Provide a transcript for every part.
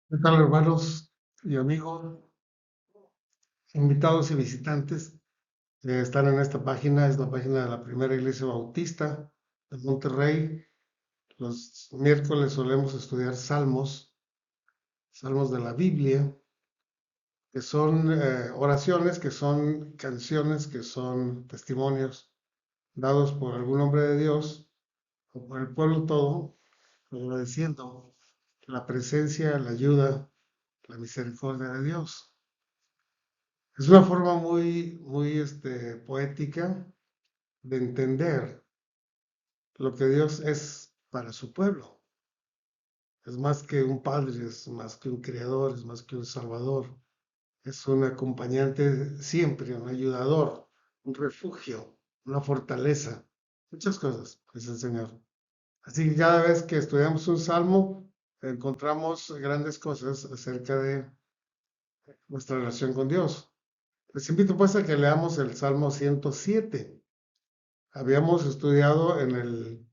¿Qué tal, hermanos y amigos, invitados y visitantes que están en esta página? Es la página de la Primera Iglesia Bautista de Monterrey. Los miércoles solemos estudiar salmos de la Biblia, que son oraciones, que son canciones, que son testimonios dados por algún hombre de Dios o por el pueblo todo, agradeciendo la presencia, la ayuda, la misericordia de Dios. Es una forma muy poética de entender lo que Dios es para su pueblo. Es más que un padre, es más que un creador, es más que un salvador. Es un acompañante siempre, un ayudador, un refugio, una fortaleza, muchas cosas es el Señor. Así que cada vez que estudiamos un salmo, encontramos grandes cosas acerca de nuestra relación con Dios. Les invito pues a que leamos el Salmo 107. Habíamos estudiado en el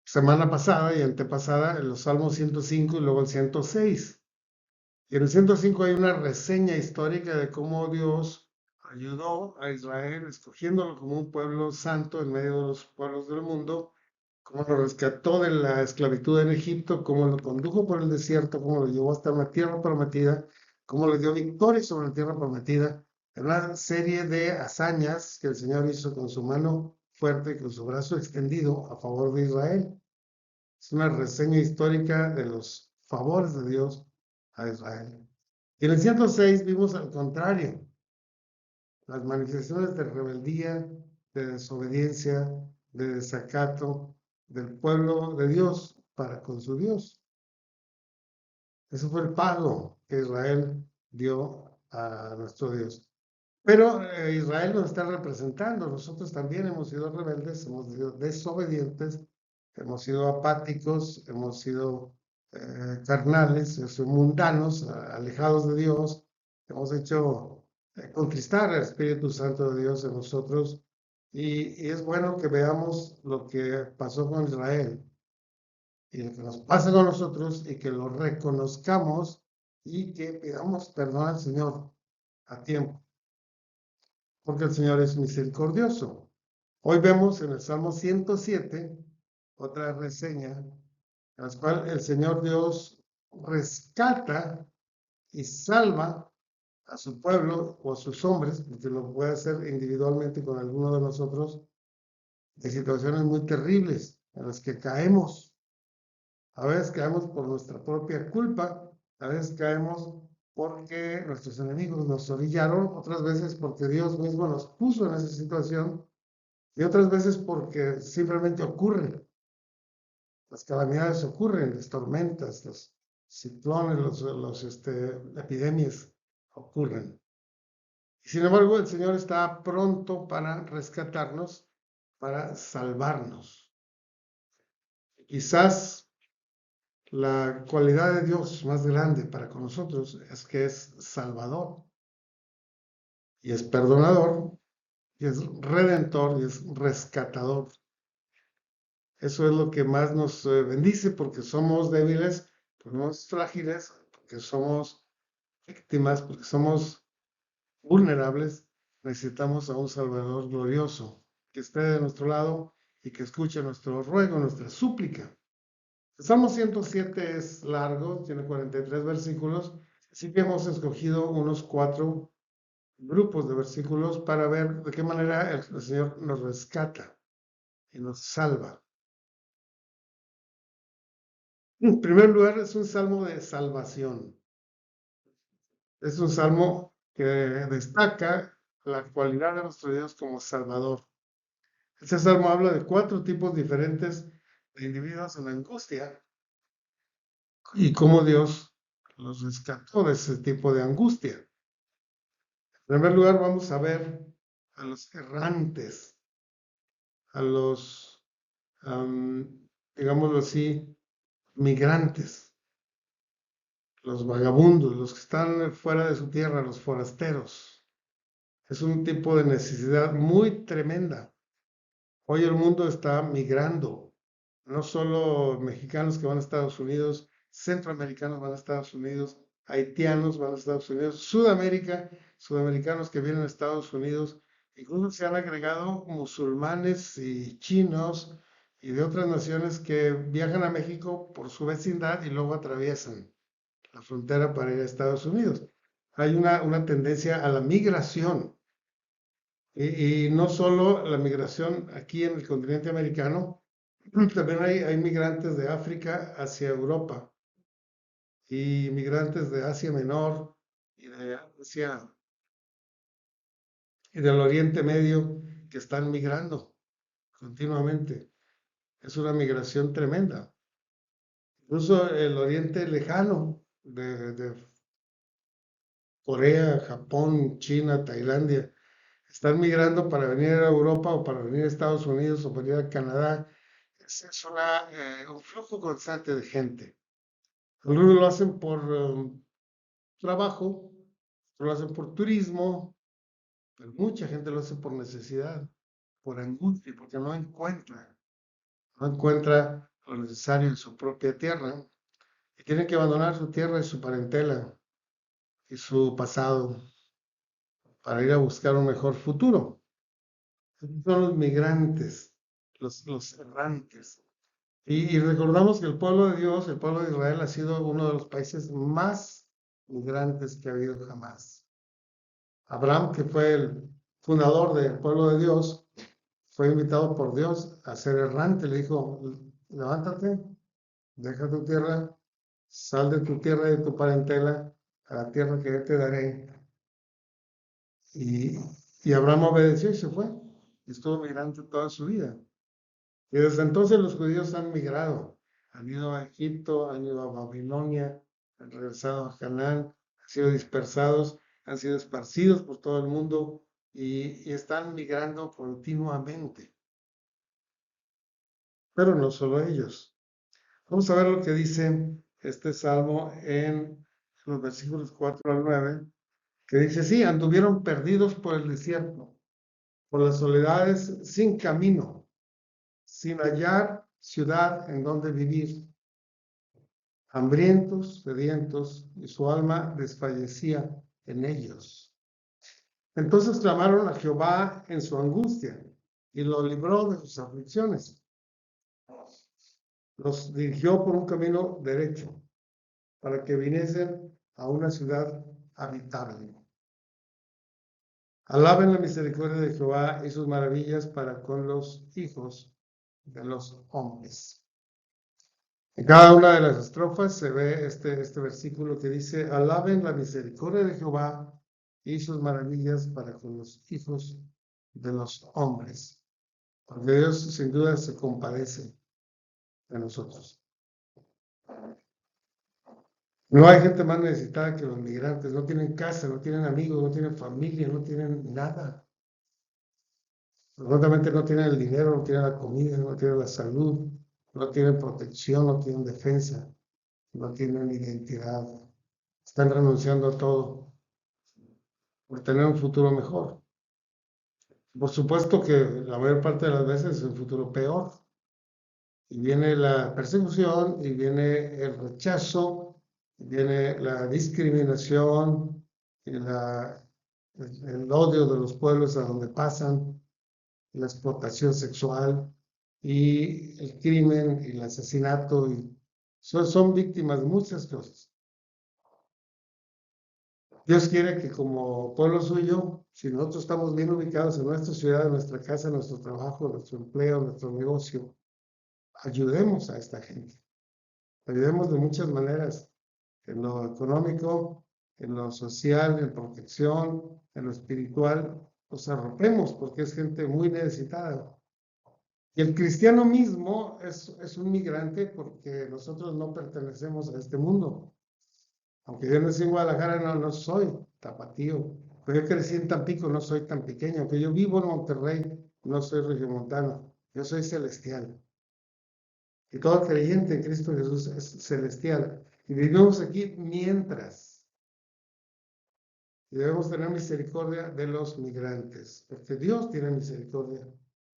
semana pasada y antepasada en los Salmos 105 y luego el 106. Y en el 105 hay una reseña histórica de cómo Dios ayudó a Israel, escogiéndolo como un pueblo santo en medio de los pueblos del mundo, cómo lo rescató de la esclavitud en Egipto, cómo lo condujo por el desierto, cómo lo llevó hasta una tierra prometida, cómo le dio victoria sobre la tierra prometida, en una serie de hazañas que el Señor hizo con su mano fuerte, con su brazo extendido a favor de Israel. Es una reseña histórica de los favores de Dios a Israel. Y en el 106 vimos al contrario, las manifestaciones de rebeldía, de desobediencia, de desacato del pueblo de Dios para con su Dios. Ese fue el pago que Israel dio a nuestro Dios. Pero Israel nos está representando. Nosotros también hemos sido rebeldes, hemos sido desobedientes, hemos sido apáticos, hemos sido carnales, mundanos, alejados de Dios. Hemos hecho contristar al Espíritu Santo de Dios en nosotros. Y es bueno que veamos lo que pasó con Israel y lo que nos pasa con nosotros y que lo reconozcamos y que pidamos perdón al Señor a tiempo, porque el Señor es misericordioso. Hoy vemos en el Salmo 107 otra reseña en la cual el Señor Dios rescata y salva a su pueblo o a sus hombres, porque lo puede hacer individualmente con alguno de nosotros, de situaciones muy terribles en las que caemos. A veces caemos por nuestra propia culpa, a veces caemos porque nuestros enemigos nos orillaron, otras veces porque Dios mismo nos puso en esa situación y otras veces porque simplemente ocurren. Las calamidades ocurren, las tormentas, los ciclones, los epidemias ocurren. Y sin embargo, el Señor está pronto para rescatarnos, para salvarnos. Quizás la cualidad de Dios más grande para con nosotros es que es salvador y es perdonador y es redentor y es rescatador. Eso es lo que más nos bendice porque somos débiles, porque somos frágiles, porque somos víctimas, porque somos vulnerables. Necesitamos a un Salvador glorioso que esté de nuestro lado y que escuche nuestro ruego, nuestra súplica. El Salmo 107 es largo, tiene 43 versículos, así que hemos escogido unos 4 grupos de versículos para ver de qué manera el Señor nos rescata y nos salva. En primer lugar, es un salmo de salvación. Es un salmo que destaca la cualidad de nuestro Dios como Salvador. Este salmo habla de 4 tipos diferentes de individuos en angustia y cómo Dios los rescató de ese tipo de angustia. En primer lugar, vamos a ver a los errantes, a los, digámoslo así, migrantes, los vagabundos, los que están fuera de su tierra, los forasteros. Es un tipo de necesidad muy tremenda. Hoy el mundo está migrando no solo mexicanos que van a Estados Unidos, centroamericanos van a Estados Unidos, haitianos van a Estados Unidos, sudamericanos que vienen a Estados Unidos, incluso se han agregado musulmanes y chinos y de otras naciones que viajan a México por su vecindad y luego atraviesan la frontera para ir a Estados Unidos. Hay una tendencia a la migración y no solo la migración aquí en el continente americano, también hay migrantes de África hacia Europa y migrantes de Asia Menor y de Asia y del Oriente Medio que están migrando continuamente. Es una migración tremenda. Incluso el Oriente Lejano de Corea, Japón, China, Tailandia, están migrando para venir a Europa o para venir a Estados Unidos o para ir a Canadá. Es un flujo constante de gente. Algunos lo hacen por trabajo, otros lo hacen por turismo, pero mucha gente lo hace por necesidad, por angustia, porque no encuentra lo necesario en su propia tierra y tienen que abandonar su tierra y su parentela y su pasado para ir a buscar un mejor futuro. Estos son los migrantes, los errantes. Y recordamos que el pueblo de Dios, el pueblo de Israel, ha sido uno de los países más migrantes que ha habido jamás. Abraham, que fue el fundador del pueblo de Dios, fue invitado por Dios a ser errante. Le dijo, levántate, deja tu tierra, sal de tu tierra y de tu parentela a la tierra que yo te daré. Y, y Abraham obedeció y se fue. Y estuvo migrante toda su vida. Y desde entonces los judíos han migrado. Han ido a Egipto, han ido a Babilonia, han regresado a Canaán, han sido dispersados, han sido esparcidos por todo el mundo y están migrando continuamente. Pero no solo ellos. Vamos a ver lo que dice este salmo en los versículos 4 al 9, que dice, sí, anduvieron perdidos por el desierto, por las soledades sin camino, sin hallar ciudad en donde vivir, hambrientos, sedientos, y su alma desfallecía en ellos. Entonces clamaron a Jehová en su angustia, y lo libró de sus aflicciones. Los dirigió por un camino derecho, para que viniesen a una ciudad habitable. Alaben la misericordia de Jehová y sus maravillas para con los hijos de los hombres. En cada una de las estrofas se ve este versículo que dice, alaben la misericordia de Jehová y sus maravillas para con los hijos de los hombres. Porque Dios sin duda se compadece de nosotros. No hay gente más necesitada que los migrantes. No tienen casa, no tienen amigos, no tienen familia, no tienen nada. Probablemente no tienen el dinero, no tienen la comida, no tienen la salud, no tienen protección, no tienen defensa, no tienen identidad. Están renunciando a todo por tener un futuro mejor. Por supuesto que la mayor parte de las veces es un futuro peor. Y viene la persecución, y viene el rechazo, y viene la discriminación, y el odio de los pueblos a donde pasan, la explotación sexual, y el crimen, y el asesinato, y son víctimas de muchas cosas. Dios quiere que como pueblo suyo, si nosotros estamos bien ubicados en nuestra ciudad, en nuestra casa, en nuestro trabajo, nuestro empleo, nuestro negocio, ayudemos a esta gente. Ayudemos de muchas maneras, en lo económico, en lo social, en protección, en lo espiritual. Nos arropemos porque es gente muy necesitada. Y el cristiano mismo es un migrante porque nosotros no pertenecemos a este mundo. Aunque yo nací en Guadalajara, no soy tapatío. Pero yo crecí en Tampico, no soy tan pequeño. Aunque yo vivo en Monterrey, no soy regiomontano. Yo soy celestial. Y todo creyente en Cristo Jesús es celestial. Y vivimos aquí mientras. Y debemos tener misericordia de los migrantes. Porque Dios tiene misericordia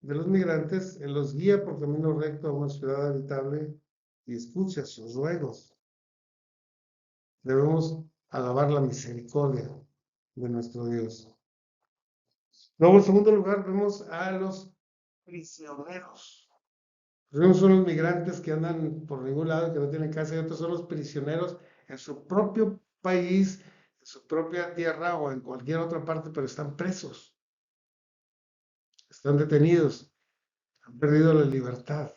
de los migrantes, Él los guía por camino recto a una ciudad habitable y escucha sus ruegos. Debemos alabar la misericordia de nuestro Dios. Luego, en segundo lugar, vemos a los prisioneros. Unos son los migrantes que andan por ningún lado, que no tienen casa, y otros son los prisioneros en su propio país, en su propia tierra o en cualquier otra parte, pero están presos, están detenidos, han perdido la libertad.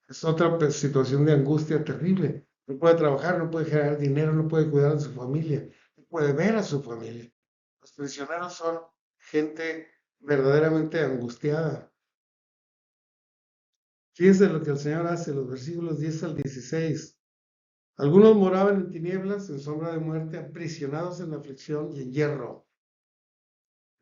Es otra situación de angustia terrible. No puede trabajar, no puede generar dinero, no puede cuidar de su familia, no puede ver a su familia. Los prisioneros son gente verdaderamente angustiada. Fíjense lo que el Señor hace, los versículos 10 al 16. Algunos moraban en tinieblas, en sombra de muerte, aprisionados en aflicción y en hierro.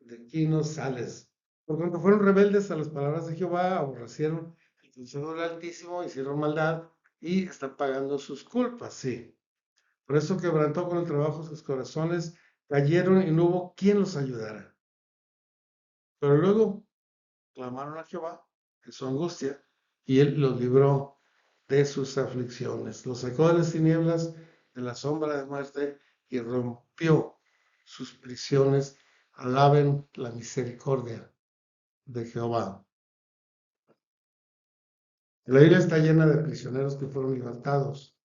De aquí no sales. Por cuanto fueron rebeldes a las palabras de Jehová, aborrecieron el consejo del Altísimo, hicieron maldad y están pagando sus culpas, sí. Por eso quebrantó con el trabajo sus corazones, cayeron y no hubo quien los ayudara. Pero luego clamaron a Jehová en su angustia y él los libró de sus aflicciones. Los sacó de las tinieblas, de la sombra de muerte y rompió sus prisiones. Alaben la misericordia de Jehová. La Biblia está llena de prisioneros que fueron libertados.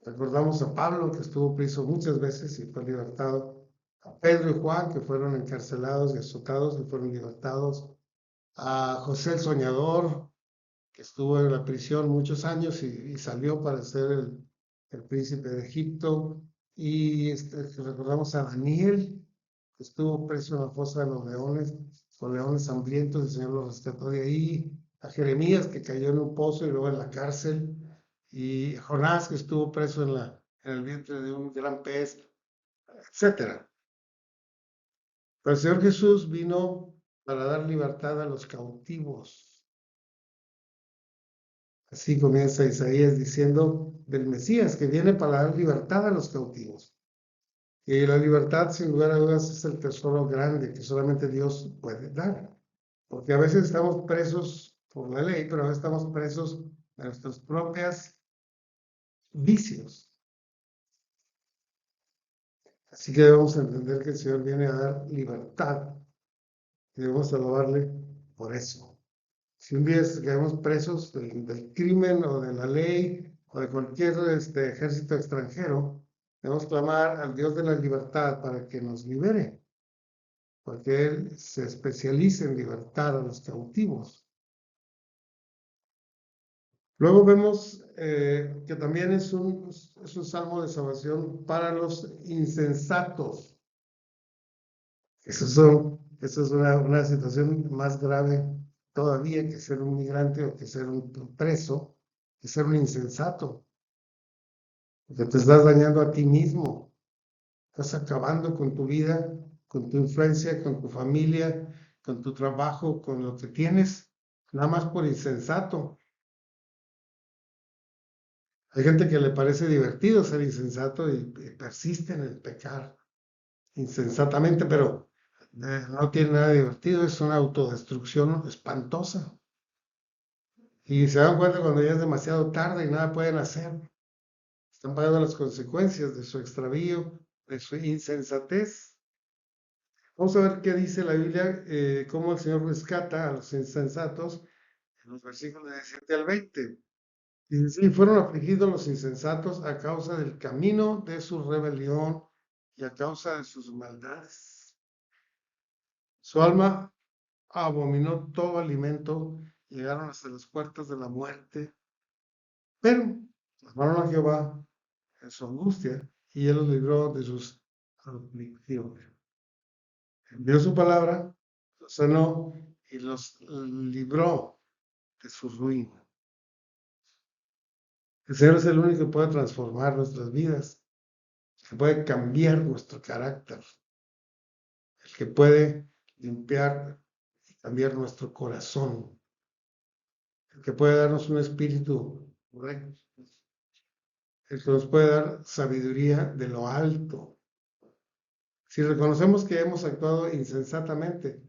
Recordamos a Pablo, que estuvo preso muchas veces y fue libertado. A Pedro y Juan, que fueron encarcelados y azotados y fueron libertados. A José el Soñador, que estuvo en la prisión muchos años y salió para ser el príncipe de Egipto. Y recordamos a Daniel, que estuvo preso en la fosa de los leones, con leones hambrientos, el Señor lo rescató de ahí. A Jeremías, que cayó en un pozo y luego en la cárcel. Y Jonás, que estuvo preso en el vientre de un gran pez, etc. Pero el Señor Jesús vino para dar libertad a los cautivos. Así comienza Isaías diciendo del Mesías, que viene para dar libertad a los cautivos. Y la libertad, sin lugar a dudas, es el tesoro grande que solamente Dios puede dar. Porque a veces estamos presos por la ley, pero a veces estamos presos de nuestros propios vicios. Así que debemos entender que el Señor viene a dar libertad y debemos alabarle por eso. Si un día quedamos presos del crimen o de la ley o de cualquier ejército extranjero, debemos clamar al Dios de la libertad para que nos libere, porque Él se especializa en libertar a los cautivos. Luego vemos que también es un salmo de salvación para los insensatos. Eso es una situación más grave todavía que ser un migrante o que ser un preso, que ser un insensato, porque te estás dañando a ti mismo, estás acabando con tu vida, con tu influencia, con tu familia, con tu trabajo, con lo que tienes, nada más por insensato. Hay gente que le parece divertido ser insensato y persiste en el pecar insensatamente, pero no tiene nada divertido, es una autodestrucción espantosa. Y se dan cuenta cuando ya es demasiado tarde y nada pueden hacer. Están pagando las consecuencias de su extravío, de su insensatez. Vamos a ver qué dice la Biblia, cómo el Señor rescata a los insensatos en los versículos 17 al 20. Dice, sí, fueron afligidos los insensatos a causa del camino de su rebelión y a causa de sus maldades. Su alma abominó todo alimento, llegaron hasta las puertas de la muerte, pero clamaron a Jehová en su angustia y él los libró de sus aflicciones. Envió su palabra, los sanó y los libró de su ruina. El Señor es el único que puede transformar nuestras vidas, el que puede cambiar nuestro carácter, el que puede limpiar y cambiar nuestro corazón, el que puede darnos un espíritu recto, el que nos puede dar sabiduría de lo alto. Si reconocemos que hemos actuado insensatamente,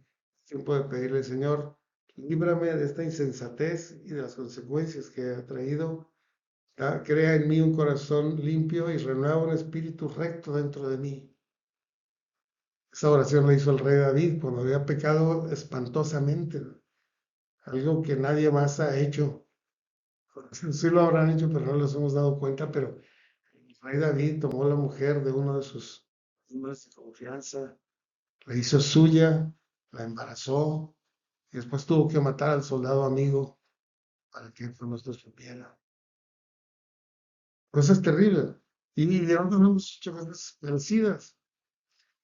tiempo de pedirle, Señor, líbrame de esta insensatez y de las consecuencias que ha traído. Crea en mí un corazón limpio y renueva un espíritu recto dentro de mí. Esa oración la hizo el rey David cuando había pecado espantosamente, algo que nadie más ha hecho. Sí lo habrán hecho, pero no les hemos dado cuenta, pero el rey David tomó la mujer de uno de sus hombres de confianza, la hizo suya, la embarazó y después tuvo que matar al soldado amigo para que no se supiera. Cosas terribles. Y de otros hemos hecho cosas parecidas.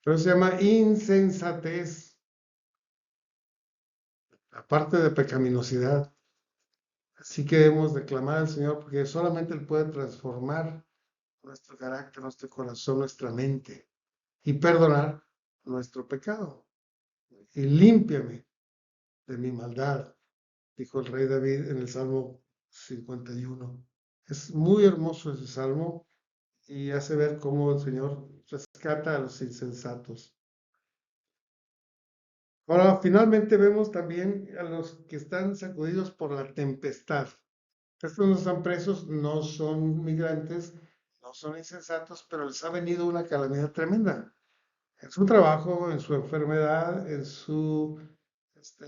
Pero se llama insensatez, aparte de pecaminosidad. Así que debemos de clamar al Señor porque solamente Él puede transformar nuestro carácter, nuestro corazón, nuestra mente y perdonar nuestro pecado. Y límpiame de mi maldad, dijo el rey David en el Salmo 51. Es muy hermoso ese salmo y hace ver cómo el Señor rescata a los insensatos. Ahora, finalmente vemos también a los que están sacudidos por la tempestad. Estos no están presos, no son migrantes, no son insensatos, pero les ha venido una calamidad tremenda. En su trabajo, en su enfermedad, en su este,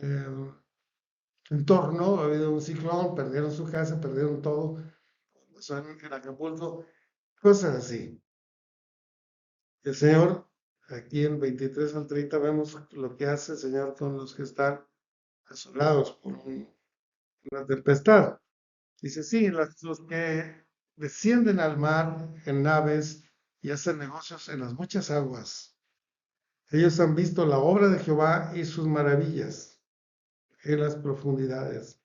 entorno, ha habido un ciclón, perdieron su casa, perdieron todo. Son en Acapulco, cosas así. El Señor, aquí en 23 al 30, vemos lo que hace el Señor con los que están asolados por una tempestad. Dice, sí, los que descienden al mar en naves y hacen negocios en las muchas aguas. Ellos han visto la obra de Jehová y sus maravillas en las profundidades.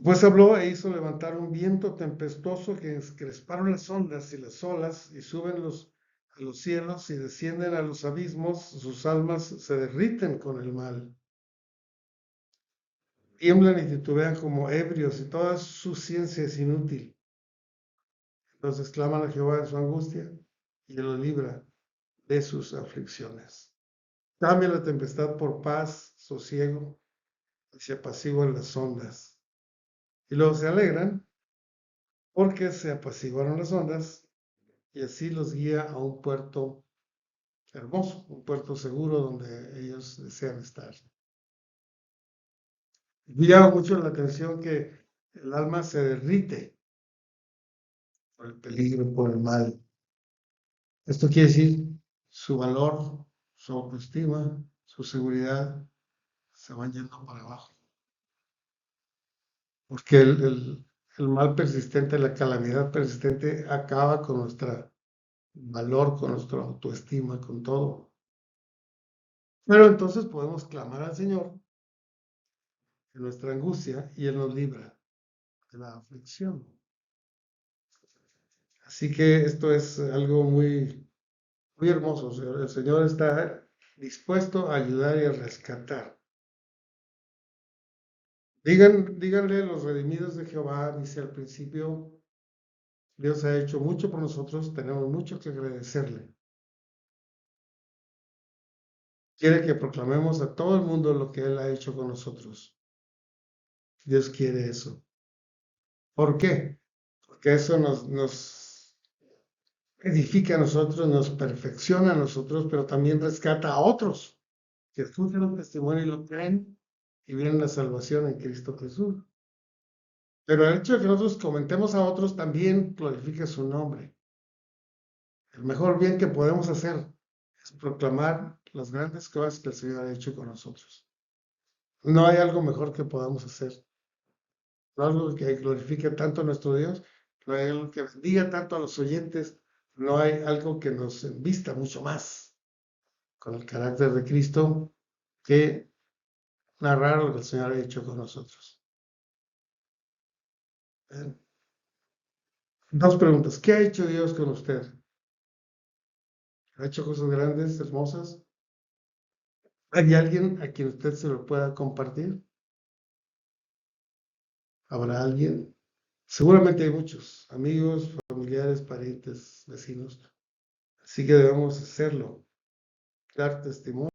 Pues habló e hizo levantar un viento tempestuoso que encresparon las ondas y las olas y suben a los cielos y descienden a los abismos, sus almas se derriten con el mal. Tiemblan y titubean como ebrios y toda su ciencia es inútil. Entonces claman a Jehová en su angustia y Él los libra de sus aflicciones. Cambia la tempestad por paz, sosiego, y se apaciguan las ondas. Y luego se alegran porque se apaciguaron las ondas y así los guía a un puerto hermoso, un puerto seguro donde ellos desean estar. Me llama mucho la atención que el alma se derrite por el peligro, por el mal. Esto quiere decir su valor, su autoestima, su seguridad se van yendo para abajo. Porque el mal persistente, la calamidad persistente acaba con nuestro valor, con nuestra autoestima, con todo. Pero entonces podemos clamar al Señor en nuestra angustia y Él nos libra de la aflicción. Así que esto es algo muy, muy hermoso. El Señor está dispuesto a ayudar y a rescatar. Díganle los redimidos de Jehová, dice al principio, Dios ha hecho mucho por nosotros, tenemos mucho que agradecerle. Quiere que proclamemos a todo el mundo lo que Él ha hecho con nosotros. Dios quiere eso. ¿Por qué? Porque eso nos edifica a nosotros, nos perfecciona a nosotros, pero también rescata a otros que escuchan el testimonio y lo creen y vienen la salvación en Cristo Jesús. Pero el hecho de que nosotros comentemos a otros también glorifica su nombre. El mejor bien que podemos hacer es proclamar las grandes cosas que el Señor ha hecho con nosotros. No hay algo mejor que podamos hacer. No hay algo que glorifique tanto a nuestro Dios, no hay algo que bendiga tanto a los oyentes, no hay algo que nos envista mucho más con el carácter de Cristo que narrar lo que el Señor ha hecho con nosotros. Dos preguntas. ¿Qué ha hecho Dios con usted? ¿Ha hecho cosas grandes, hermosas? ¿Hay alguien a quien usted se lo pueda compartir? ¿Habrá alguien? Seguramente hay muchos, amigos, familiares, parientes, vecinos. Así que debemos hacerlo, dar testimonio.